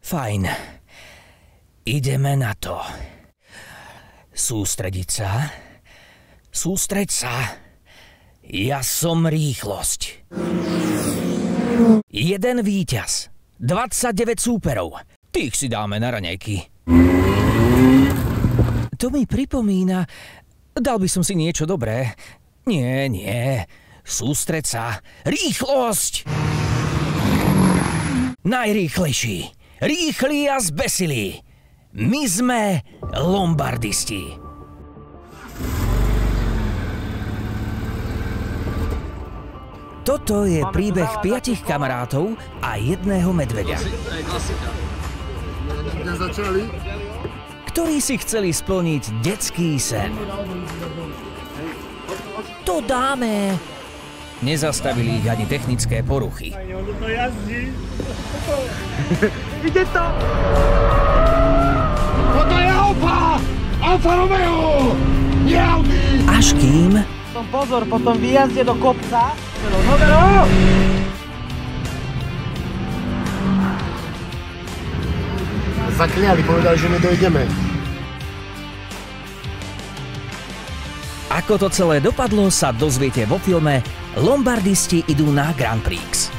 Fajn. Ideme na to. Sústrediť sa. Sústreď sa. Ja som rýchlosť. Jeden víťaz. 29 súperov. Tých si dáme na raňajky. To mi pripomína... Dal by som si niečo dobré. Nie. Sústreď sa. Rýchlosť! Najrýchlejší. Rýchli a zbesilí. My sme lombardisti. Toto je príbeh 5 kamarátov a jedného medveďa, ktorí si chceli splniť detský sen. To dáme! Nezastavili ich ani technické poruchy. Ide to! Toto je Alfa! Alfa Romeo! Nie Audi! Až kým... Pozor, po tom výjazde do kopca. Zakliali, povedali, že nedojdeme. Ako to celé dopadlo, sa dozviete vo filme Lombardisti idú na Grand Prix.